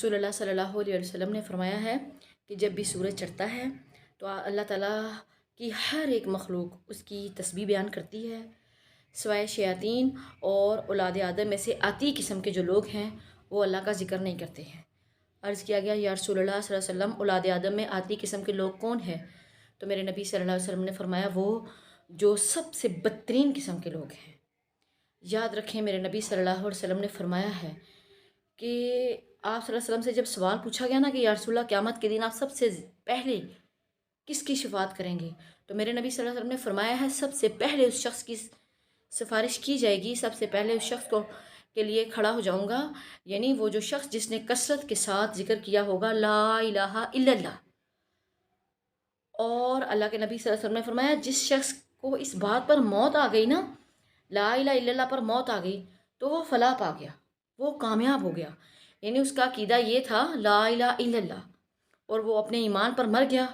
رسول اللہ صلی اللہ علیہ وسلم نے فرمایا ہے کہ جب بھی سورج چڑھتا ہے تو اللہ تعالیٰ کی ہر ایک مخلوق اس کی تسبیح بیان کرتی ہے، سوائے شیاطین اور اولاد آدم میں سے آتی قسم کے جو لوگ ہیں وہ اللہ کا ذکر نہیں کرتے ہیں۔ عرض کیا گیا یا رسول اللہ صلی اللہ علیہ وسلم اولاد آدم میں آتی قسم کے لوگ کون ہیں؟ تو میرے نبی صلی اللہ علیہ وسلم نے فرمایا وہ جو سب سے بدترین قسم کے لوگ ہیں۔ یاد رکھیں میرے نبی صلی اللہ علیہ وسلم نے فرمایا ہے کہ آپ صلی اللہ علیہ وسلم سے جب سوال پوچھا گیا نا کہ یا رسول اللہ قیامت کے دن آپ سب سے پہلے کس کی شفاعت کریں گے، تو میرے نبی صلی اللہ علیہ وسلم نے فرمایا ہے سب سے پہلے اس شخص کی سفارش کی جائے گی، سب سے پہلے اس شخص کو کے لیے کھڑا ہو جاؤں گا، یعنی وہ جو شخص جس نے کثرت کے ساتھ ذکر کیا ہوگا لا الہ الا اللہ۔ اور اللہ کے نبی صلی اللہ علیہ وسلم نے فرمایا جس شخص کو اس بات پر موت آ گئی نا، لا الہ الا اللہ پر موت آ گئی، تو وہ فلاح پا گیا، وہ کامیاب ہو گیا، یعنی اس کا عقیدہ یہ تھا لا الہ الا اللہ، اور وہ اپنے ایمان پر مر گیا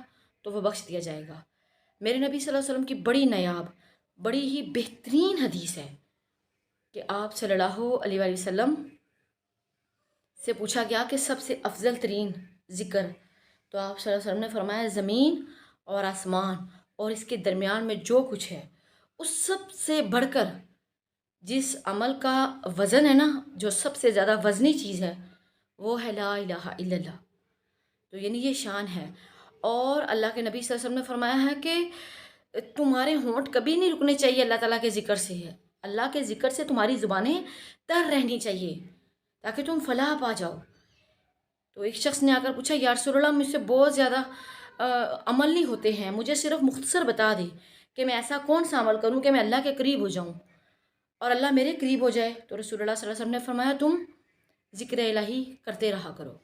تو وہ بخش دیا جائے گا۔ میرے نبی صلی اللہ علیہ وسلم کی بڑی نایاب، بڑی ہی بہترین حدیث ہے کہ آپ صلی اللہ علیہ وآلہ وسلم سے پوچھا گیا کہ سب سے افضل ترین ذکر، تو آپ صلی اللہ علیہ وسلم نے فرمایا زمین اور آسمان اور اس کے درمیان میں جو کچھ ہے اس سب سے بڑھ کر جس عمل کا وزن ہے نا، جو سب سے زیادہ وزنی چیز ہے وہ ہے لا الہ الا اللہ، تو یعنی یہ شان ہے۔ اور اللہ کے نبی صلی اللہ علیہ وسلم نے فرمایا ہے کہ تمہارے ہونٹ کبھی نہیں رکنے چاہیے اللہ تعالیٰ کے ذکر سے، ہے اللہ کے ذکر سے تمہاری زبانیں تر رہنی چاہیے تاکہ تم فلاح پا جاؤ۔ تو ایک شخص نے آ کر پوچھا یا رسول اللہ مجھ سے بہت زیادہ عمل نہیں ہوتے ہیں، مجھے صرف مختصر بتا دے کہ میں ایسا کون سا عمل کروں کہ میں اللہ کے قریب ہو جاؤں اور اللہ میرے قریب ہو جائے۔ تو رسول اللہ صلی اللہ علیہ وسلم نے فرمایا تم ذکر الہی کرتے رہا کرو۔